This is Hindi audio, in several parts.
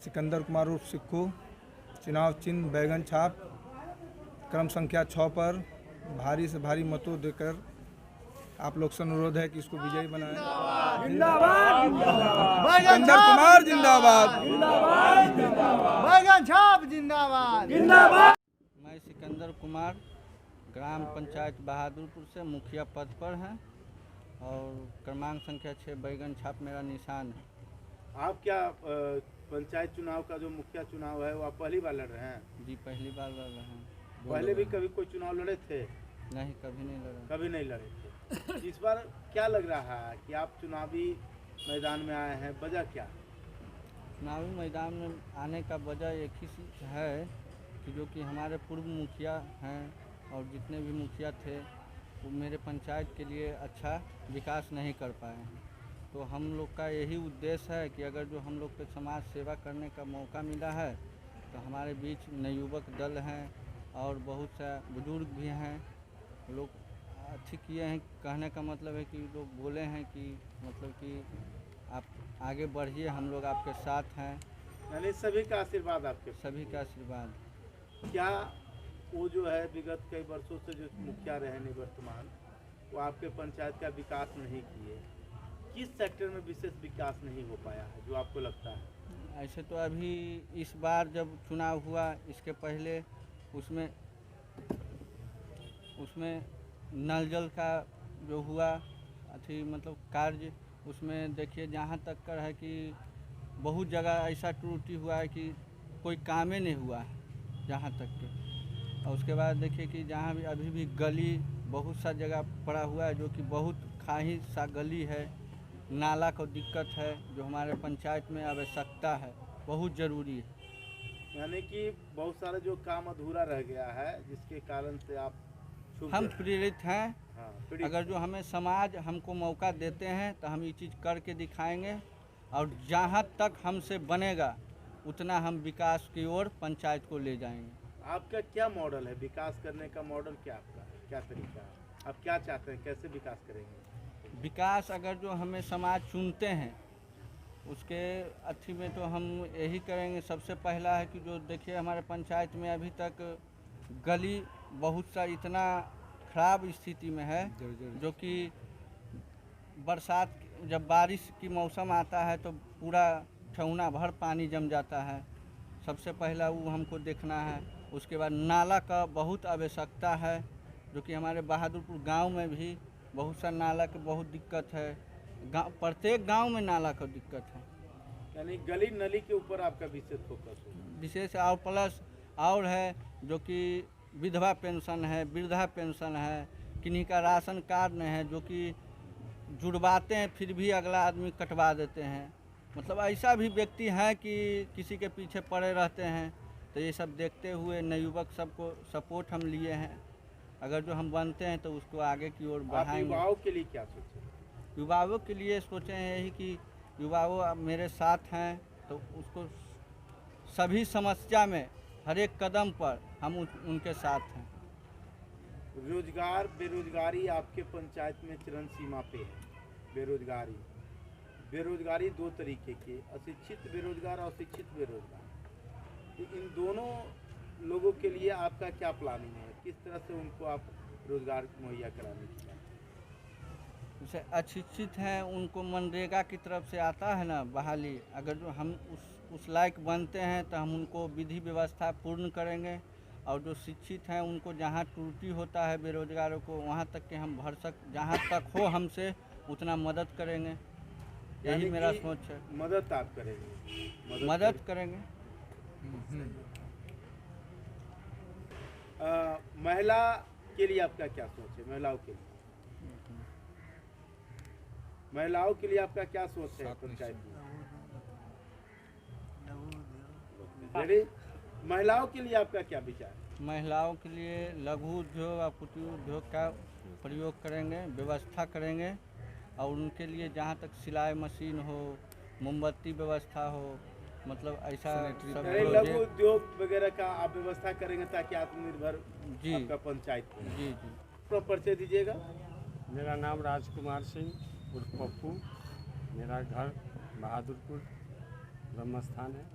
सिकंदर कुमार उर्फ सिक्कू। चुनाव चिन्ह बैगन छाप। क्रम संख्या 6 पर भारी से भारी मतों देकर आप लोग से अनुरोध है कि इसको विजयी बनाएं। सिकंदर कुमार जिंदाबाद। बैगन छाप जिंदाबाद। मैं सिकंदर कुमार ग्राम पंचायत बहादुरपुर से मुखिया पद पर हैं और क्रमांक संख्या 6 बैगन छाप मेरा निशान है। आप क्या पंचायत चुनाव का जो मुखिया चुनाव है वो आप पहली बार लड़ रहे हैं? जी पहली बार लड़ रहे हैं। पहले भी कभी कोई चुनाव लड़े थे? नहीं, कभी नहीं लड़ा। कभी नहीं लड़े थे। इस बार क्या लग रहा है कि आप चुनावी मैदान में आए हैं, वजह क्या? चुनावी मैदान में आने का वजह एक ही चीज़ है कि जो कि हमारे पूर्व मुखिया हैं और जितने भी मुखिया थे वो मेरे पंचायत के लिए अच्छा विकास नहीं कर पाए हैं। तो हम लोग का यही उद्देश्य है कि अगर जो हम लोग को समाज सेवा करने का मौका मिला है तो हमारे बीच नवयुवक दल हैं और बहुत सा बुजुर्ग भी हैं। लोग अच्छी किए हैं, कहने का मतलब है कि लोग बोले हैं कि मतलब कि आप आगे बढ़िए, हम लोग आपके साथ हैं। यानी सभी का आशीर्वाद आपके? सभी का आशीर्वाद। क्या वो जो है विगत कई वर्षों से जो मुखिया रहे निवर्तमान, वो आपके पंचायत का विकास नहीं किए? किस सेक्टर में विशेष विकास नहीं हो पाया है जो आपको लगता है? ऐसे तो अभी इस बार जब चुनाव हुआ इसके पहले उसमें नल जल का जो हुआ अथी मतलब कार्य, उसमें देखिए जहाँ तक कर है कि बहुत जगह ऐसा त्रुटि हुआ है कि कोई काम ही नहीं हुआ है जहाँ तक के। और उसके बाद देखिए कि जहाँ भी अभी भी गली बहुत सा जगह पड़ा हुआ है जो कि बहुत खाही सा गली है। नाला को दिक्कत है जो हमारे पंचायत में आवश्यकता है, बहुत ज़रूरी है। यानी कि बहुत सारा जो काम अधूरा रह गया है जिसके कारण से आप हम प्रेरित हैं। हाँ, अगर जो हमें समाज हमको मौका देते हैं तो हम ये चीज़ करके दिखाएंगे और जहाँ तक हमसे बनेगा उतना हम विकास की ओर पंचायत को ले जाएंगे। आपका क्या मॉडल है विकास करने का? मॉडल क्या आपका है, क्या तरीका है? आप क्या चाहते हैं, कैसे विकास करेंगे? विकास अगर जो हमें समाज चुनते हैं उसके अच्छी में तो हम यही करेंगे। सबसे पहला है कि जो देखिए हमारे पंचायत में अभी तक गली बहुत सा इतना ख़राब स्थिति में है जो कि बरसात जब बारिश की मौसम आता है तो पूरा ठेहुना भर पानी जम जाता है। सबसे पहला वो हमको देखना है। उसके बाद नाला का बहुत आवश्यकता है जो कि हमारे बहादुरपुर गांव में भी बहुत सा नाला की बहुत दिक्कत है। प्रत्येक गांव में नाला का दिक्कत है। यानी गली नली के ऊपर आपका विशेष फोकस होगा? विशेष और प्लस और है जो कि विधवा पेंशन है, वृद्धा पेंशन है, किन्हीं का राशन कार्ड नहीं है जो कि जुड़वाते हैं फिर भी अगला आदमी कटवा देते हैं। मतलब ऐसा भी व्यक्ति है कि किसी के पीछे पड़े रहते हैं। तो ये सब देखते हुए नवयुवक सबको सपोर्ट हम लिए हैं। अगर जो हम बनते हैं तो उसको आगे की ओर बढ़ाएंगे। युवाओं के लिए क्या सोचे? युवाओं के लिए सोचे हैं यही कि युवाओं अब मेरे साथ हैं तो उसको सभी समस्या में हर एक कदम पर हम उनके साथ हैं। रोजगार बेरोजगारी आपके पंचायत में चरम सीमा पे है। बेरोजगारी दो तरीके के, अशिक्षित बेरोजगार और शिक्षित बेरोजगार। तो इन दोनों लोगों के लिए आपका क्या प्लानिंग है? किस तरह से उनको आप रोजगार मुहैया कराने की? जैसे अशिक्षित हैं उनको मनरेगा की तरफ से आता है ना बहाली। अगर जो हम उस लायक बनते हैं तो हम उनको विधि व्यवस्था पूर्ण करेंगे। और जो शिक्षित हैं उनको जहाँ त्रुटि होता है बेरोजगारों को वहाँ तक के हम भरसक जहाँ तक हो हमसे उतना मदद करेंगे। यही मेरा सोच है। मदद आप करेंगे? मदद करेंगे। महिला के लिए आपका क्या सोच है? महिलाओं के लिए आपका क्या सोच है पंचायत में? महिलाओं के लिए आपका क्या विचार है? महिलाओं के लिए लघु उद्योग और कुटीर उद्योग का प्रयोग करेंगे, व्यवस्था करेंगे। और उनके लिए जहाँ तक सिलाई मशीन हो, मोमबत्ती व्यवस्था हो, मतलब ऐसा सब लघु उद्योग वगैरह का आप व्यवस्था करेंगे ताकि आत्मनिर्भर आपका पंचायत हो। जी। तो परिचय दीजिएगा। मेरा नाम राजकुमार सिंह उर्फ पप्पू। मेरा घर बहादुरपुर ब्रह्मस्थान है।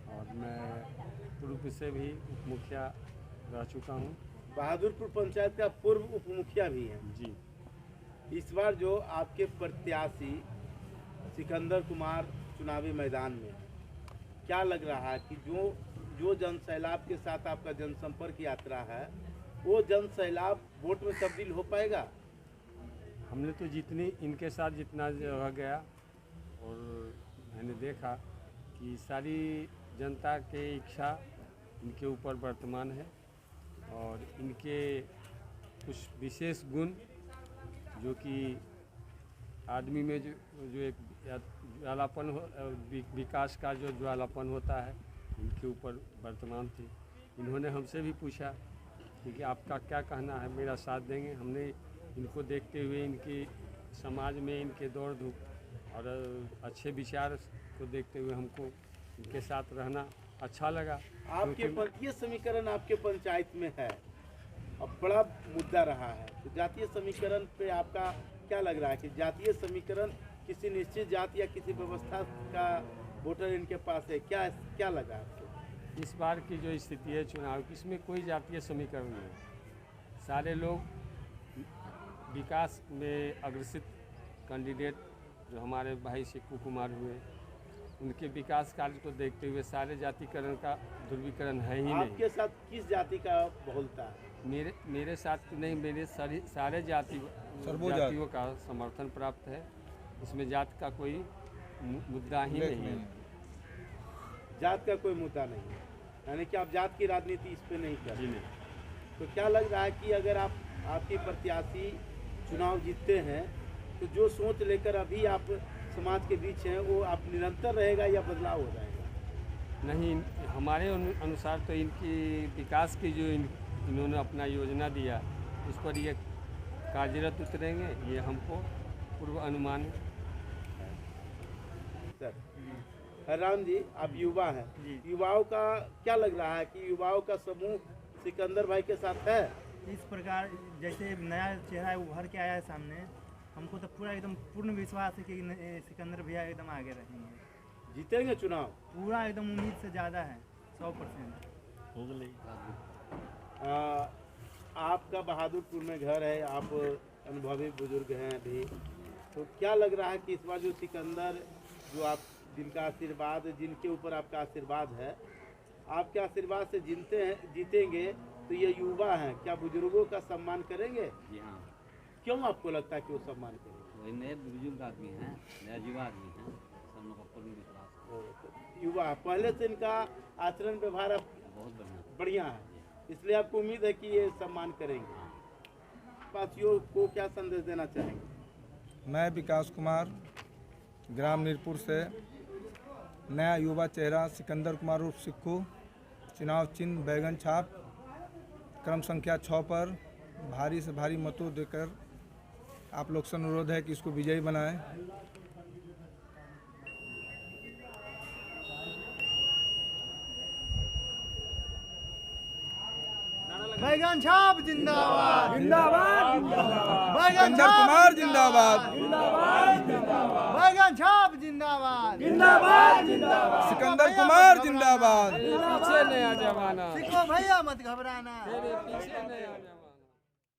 और मैं पूर्व से भी उप मुखिया रह चुका हूँ। बहादुरपुर पंचायत का पूर्व उप मुखिया भी हैं। जी। इस बार जो आपके प्रत्याशी सिकंदर कुमार चुनावी मैदान में, क्या लग रहा है कि जो जन सैलाब के साथ आपका जनसंपर्क यात्रा है, वो जन सैलाब वोट में तब्दील हो पाएगा? हमने तो जितनी इनके साथ जितना जगह गया और मैंने देखा कि सारी जनता की इच्छा इनके ऊपर वर्तमान है और इनके कुछ विशेष गुण जो कि आदमी में जो एक ज्वालापन विकास का जो ज्वालापन होता है, इनके ऊपर वर्तमान थे। इन्होंने हमसे भी पूछा कि आपका क्या कहना है, मेरा साथ देंगे। हमने इनको देखते हुए इनकी समाज में इनके दौड़ धूप और अच्छे विचार को देखते हुए हमको इनके साथ रहना अच्छा लगा। आपके पंथीय समीकरण आपके पंचायत में है, अब बड़ा मुद्दा रहा है, तो जातीय समीकरण पे आपका क्या लग रहा है कि जातीय समीकरण किसी निश्चित जाति या किसी व्यवस्था का वोटर इनके पास है? क्या लगा आपको? इस बार की जो स्थिति है चुनाव की, इसमें कोई जातीय समीकरण नहीं है। सारे लोग विकास में अग्रसित कैंडिडेट जो हमारे भाई सिक्कू कुमार हुए, उनके विकास कार्य को देखते हुए सारे जातिकरण का ध्रुवीकरण है ही नहीं। आपके साथ किस जाति का बहुलता है? मेरे साथ नहीं, मेरे सारे जातियों का समर्थन प्राप्त है। इसमें जात का कोई मुद्दा ही नहीं है। जात का कोई मुद्दा नहीं है, यानी कि आप जात की राजनीति इस पे नहीं कर जी रहे। नहीं। तो क्या लग रहा है कि अगर आपके प्रत्याशी चुनाव जीतते हैं तो जो सोच लेकर अभी आप समाज के बीच हैं, वो आप निरंतर रहेगा या बदलाव हो जाएगा? नहीं, हमारे अनुसार तो इनकी विकास की जो इन्होंने अपना योजना दिया, उस पर ये कार्यरत उतरेंगे, ये हमको पूर्व अनुमान है। सर राम जी, आप युवा हैं, युवाओं का क्या लग रहा है कि युवाओं का समूह सिकंदर भाई के साथ है? इस प्रकार जैसे नया चेहरा उभर के आया है सामने, हमको तो पूरा एकदम पूर्ण विश्वास है कि सिकंदर भैया एकदम आगे रहेंगे, जीतेंगे चुनाव। पूरा एकदम उम्मीद से ज़्यादा है, 100%। आपका बहादुरपुर में घर है, आप अनुभवी बुजुर्ग हैं अभी, तो क्या लग रहा है कि इस बार जो सिकंदर, जो आप जिनका आशीर्वाद, जिनके ऊपर आपका आशीर्वाद है, आपके आशीर्वाद से जीतेंगे, तो ये युवा हैं, क्या बुजुर्गों का सम्मान करेंगे? जी हाँ। क्यों आपको लगता है कि वो सम्मान करेंगे? वही नए बुजुर्ग आदमी हैं, नया युवा आदमी हैं, सब लोग का पूर्ण विश्वास है। युवा पहले से इनका आचरण व्यवहार अब बहुत बढ़िया है, इसलिए आपको उम्मीद है कि ये सम्मान करेंगे। पार्टियों को क्या संदेश देना चाहेंगे? मैं विकास कुमार, ग्राम नीरपुर से, नया युवा चेहरा सिकंदर कुमार उर्फ सिक्कू, चुनाव चिन्ह बैगन छाप, क्रम संख्या 6 पर भारी से भारी मतों देकर आप लोग से अनुरोध है कि इसको विजयी बनाएं। बैगन छाप जिंदाबाद, जिंदाबाद, बैगन सिकंदर कुमार जिंदाबाद, बैगन छाप जिंदाबाद, सिकंदर कुमार जिंदाबाद। पीछे नया जमाना, सिक्को भैया मत घबराना। पीछे नया जमाना।